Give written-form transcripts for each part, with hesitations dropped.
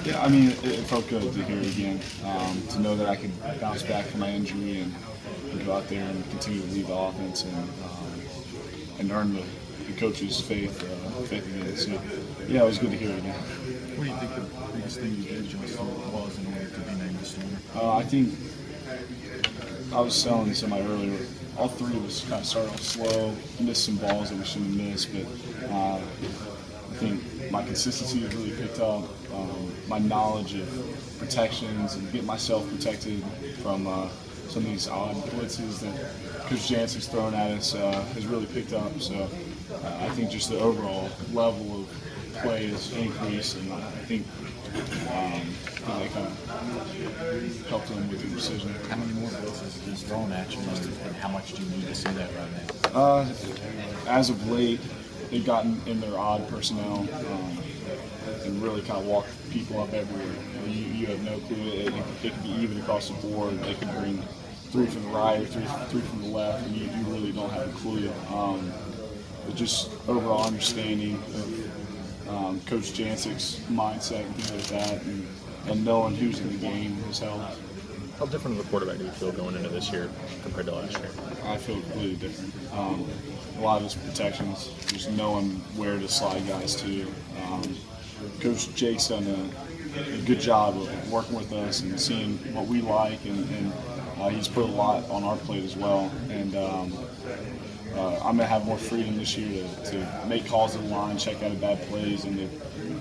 Yeah, I mean, it felt good to hear it again. To know that I could bounce back from my injury and go out there and continue to lead the offense and earn the coach's faith again. So, yeah, it was good to hear it again. What do you think the biggest thing you did, Justin, was in order to be named the starter? I think I was telling somebody earlier, all three of us kind of started off slow, missed some balls that we shouldn't have missed, but I think my consistency has really picked up. My knowledge of protections and getting myself protected from some of these odd blitzes that Coach Jansen's thrown at us has really picked up. So I think just the overall level of play has increased, and I think they kind of helped them with the decision. How many more blitzes is he's thrown at you, and how much do you need to see that right now? As of late, they've gotten in their odd personnel and really kind of walked people up everywhere. You have no clue. It could be even across the board. They could bring three from the right or three from the left, and you really don't have a clue. But just overall understanding of Coach Jansek's mindset and things like that, and knowing who's in the game has helped. How different of a quarterback do you feel going into this year compared to last year? I feel completely different. A lot of his protections, just knowing where to slide guys to. Coach Jake's done a good job of working with us and seeing what we like, and he's put a lot on our plate as well. And I'm going to have more freedom this year to make calls at the line, check out of bad plays, and the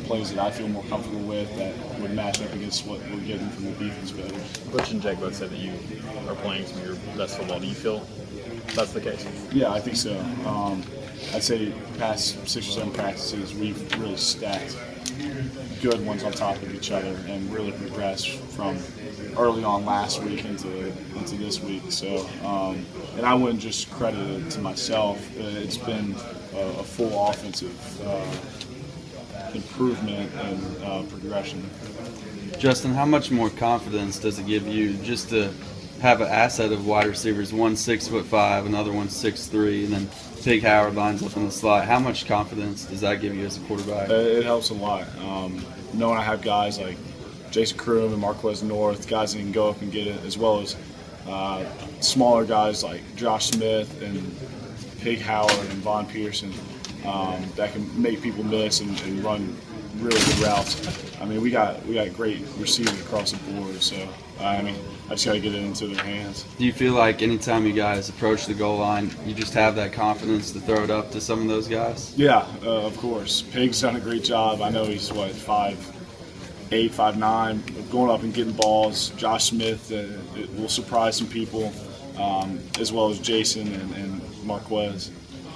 plays that I feel more comfortable with that would match up against what we're getting from the defense better. Butch and Jake both said that you are playing some of your best football. Do you feel that's the case? Yeah, I think so. I'd say the past 6 or 7 practices, we've really stacked good ones on top of each other and really progressed from early on last week into this week. So, and I wouldn't just credit it to myself. It's been a full offensive improvement and progression. Justin, how much more confidence does it give you just to have an asset of wide receivers, one 6'5", another one 6'3", and then Pig Howard lines up in the slot? How much confidence does that give you as a quarterback? It helps a lot. Knowing I have guys like Jason Kroom and Marquez North, guys that can go up and get it, as well as smaller guys like Josh Smith and Pig Howard and Von Pearson that can make people miss and run really good routes. I mean, we got great receivers across the board, so I just got to get it into their hands. Do you feel like anytime you guys approach the goal line, you just have that confidence to throw it up to some of those guys? Yeah, of course. Pig's done a great job. I know he's 5'8", 5'9", going up and getting balls. Josh Smith will surprise some people, as well as Jason and Marquez.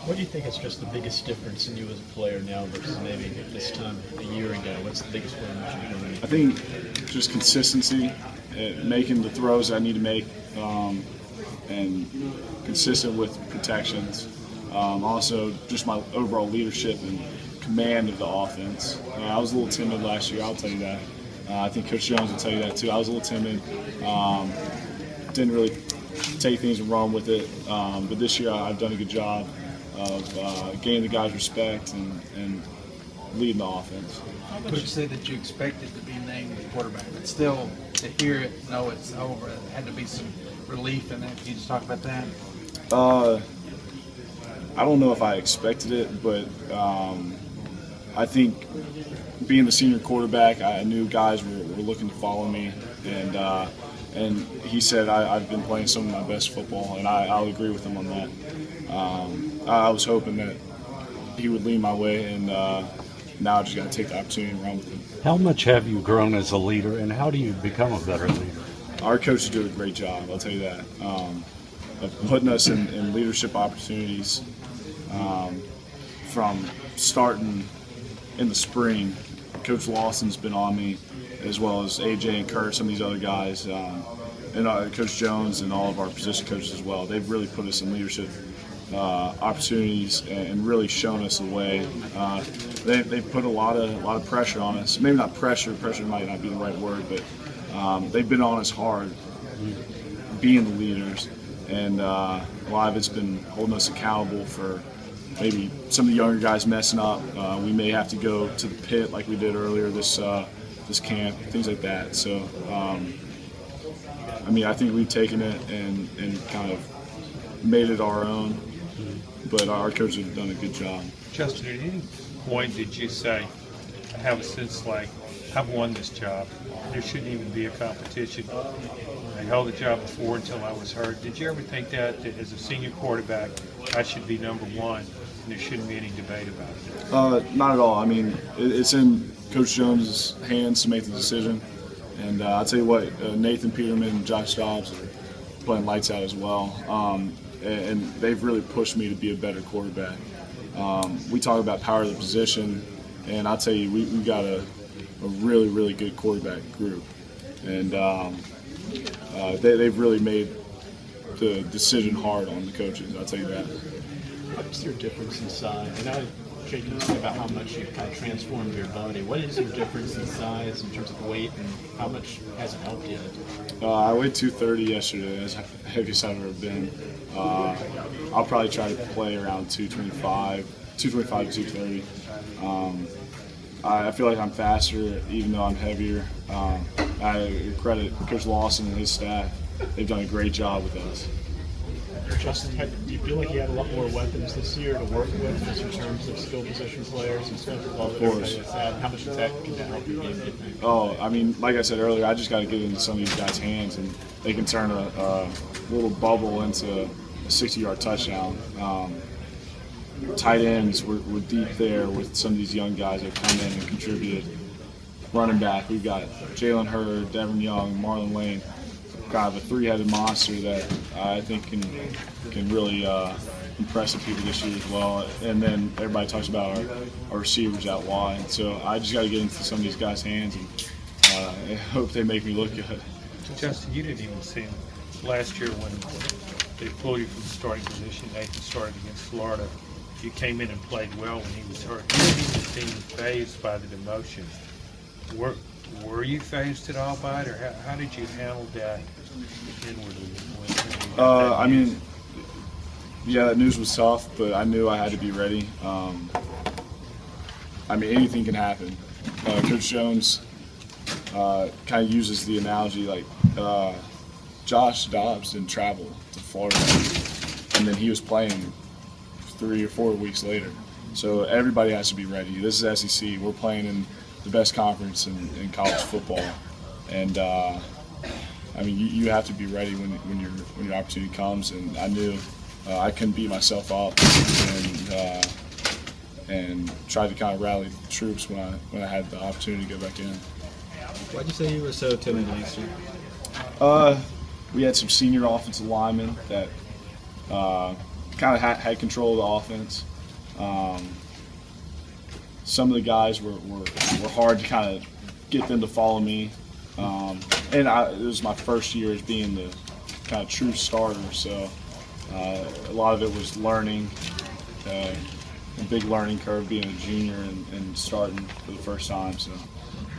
What do you think is just the biggest difference in you as a player now versus maybe this time a year ago? What's the biggest one that you're doing? I think just consistency, making the throws I need to make, and consistent with protections. Also, just my overall leadership and command of the offense. I was a little timid last year, I'll tell you that. I think Coach Jones will tell you that too. I was a little timid. Didn't really take things and run with it. But this year I've done a good job of gaining the guys' respect and leading the offense. How much would you say that you expected to be named the quarterback, but still to hear it, know it's over, it had to be some relief in that? Can you just talk about that? I don't know if I expected it, but I think being the senior quarterback, I knew guys were looking to follow me, and he said I've been playing some of my best football, and I'll agree with him on that. I was hoping that he would lead my way, and now I just got to take the opportunity and run with him. How much have you grown as a leader, and how do you become a better leader? Our coaches do a great job, I'll tell you that, of putting us in leadership opportunities from starting in the spring. Coach Lawson's been on me, as well as AJ and Kurt, some of these other guys, and Coach Jones and all of our position coaches as well. They've really put us in leadership opportunities and really shown us the way. They put a lot of pressure on us. Maybe not pressure. Pressure might not be the right word, but they've been on us hard, being the leaders, and a lot of it's been holding us accountable for maybe some of the younger guys messing up. We may have to go to the pit like we did earlier this this camp, things like that. So, I mean, I think we've taken it and kind of made it our own, but our coaches have done a good job. Justin, at any point did you say, I have a sense like, I've won this job. There shouldn't even be a competition. I held the job before until I was hurt. Did you ever think that as a senior quarterback, I should be number one, and there shouldn't be any debate about it? Not at all. I mean, it's in Coach Jones' hands to make the decision. And I'll tell you what, Nathan Peterman and Josh Dobbs are playing lights out as well. And they've really pushed me to be a better quarterback. We talk about power of the position, and I'll tell you, we've got a really, really good quarterback group. And they've really made the decision hard on the coaches, I'll tell you that. What's your difference in size? And now, Jake, you said about how much you've kind of transformed your body. What is your difference in size in terms of weight, and how much has it helped you? I weighed 230 yesterday, as heaviest I've ever been. I'll probably try to play around 225 to 230. I feel like I'm faster, even though I'm heavier. I credit Coach Lawson and his staff. They've done a great job with us. Justin, do you feel like you have a lot more weapons this year to work with, just in terms of skill position players and stuff? Of course. How much does that can that help your game, do you think? Oh, I mean, like I said earlier, I just got to get into some of these guys' hands, and they can turn a little bubble into a 60-yard touchdown. Tight ends, we're deep there with some of these young guys that come in and contributed. Running back, we've got Jalen Hurd, Devin Young, Marlon Lane. Kind of a three-headed monster that I think can really impress the people this year as well. And then everybody talks about our receivers out wide. So I just got to get into some of these guys' hands, and I hope they make me look good. Justin, you didn't even see him last year when they pulled you from the starting position. Nathan started against Florida. You came in and played well when he was hurt. You didn't even seem phased by the demotion. Were you phased at all by it, or how did you handle that inwardly? I mean, yeah, that news was tough, but I knew I had to be ready. I mean, anything can happen. Coach Jones kind of uses the analogy like Josh Dobbs didn't travel to Florida, and then he was playing 3 or 4 weeks later. So everybody has to be ready. This is SEC. We're playing in the best conference in college football, and I mean, you have to be ready when your opportunity comes. And I knew I couldn't beat myself up, and tried to kind of rally the troops when I had the opportunity to go back in. Why'd you say you were so timid last year? We had some senior offensive linemen that kind of had control of the offense. Some of the guys were hard to kind of get them to follow me. And it was my first year as being the kind of true starter, so a lot of it was learning, a big learning curve being a junior and starting for the first time. So,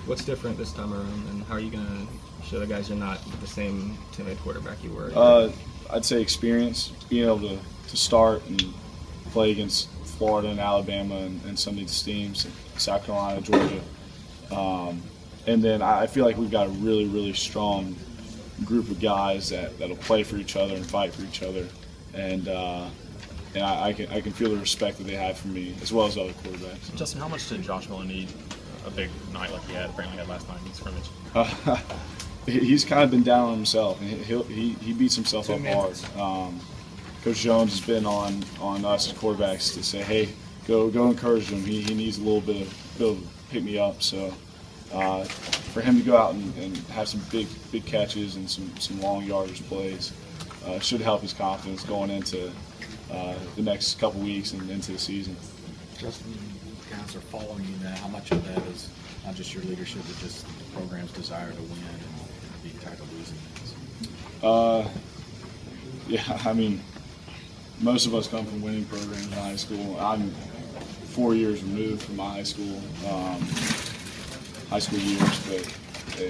What's different this time around, and how are you going to show the guys you're not the same timid quarterback you were? I'd say experience, being able to start and play against Florida and Alabama and some of these teams, South Carolina, Georgia. And then I feel like we've got a really, really strong group of guys that'll play for each other and fight for each other. And I can feel the respect that they have for me, as well as other quarterbacks. Justin, how much did Josh Worley need a big night like he apparently had last night in scrimmage? He's kind of been down on himself, and he beats himself up hard. Coach Jones has been on us as quarterbacks to say, hey, go encourage him. He needs a little bit of pick me up. So for him to go out and have some big catches and some long yardage plays should help his confidence going into the next couple weeks and into the season. Justin, guys are following you now. How much of that is not just your leadership, but just the program's desire to win and be tired of losing things? Yeah, I mean, most of us come from winning programs in high school. I'm 4 years removed from my high school years, but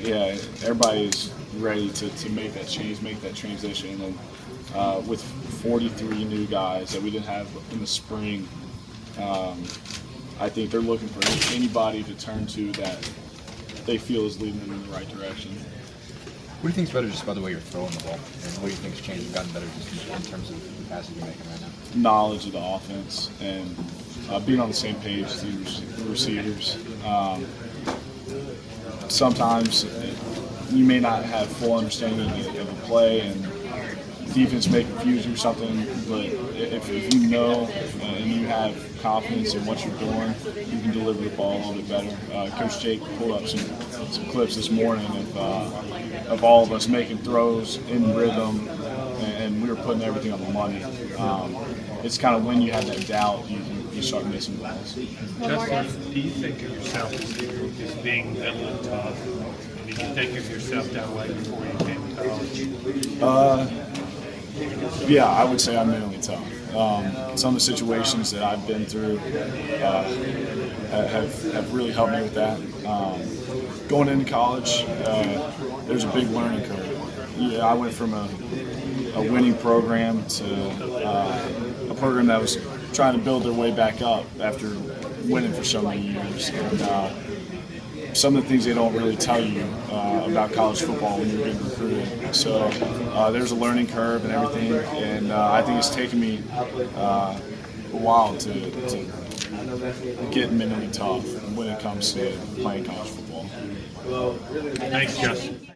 yeah, everybody is ready to make that change, make that transition. And with 43 new guys that we didn't have in the spring, I think they're looking for anybody to turn to that they feel is leading them in the right direction. What do you think's better just about the way you're throwing the ball? And what do you think's changed and gotten better just in terms of the passes you're making right now? Knowledge of the offense and being on the same page as the receivers. Sometimes you may not have full understanding of a play and defense may confuse you or something, but if you know and you have confidence in what you're doing, you can deliver the ball a little bit better. Coach Jake pulled up some clips this morning of all of us making throws in rhythm, and we were putting everything on the money. It's kind of when you have that doubt, you start missing balls. Justin, do you think of yourself as being mentally tough? Did you think of yourself that way before you came to college? Yeah, I would say I'm mentally tough. Some of the situations that I've been through have really helped me with that. Going into college, there's a big learning curve. Yeah, I went from a winning program to a program that was trying to build their way back up after winning for so many years. And, some of the things they don't really tell you about college football when you're getting recruited. So there's a learning curve and everything, and I think it's taken me a while to get mentally tough when it comes to playing college football. Thanks, Justin.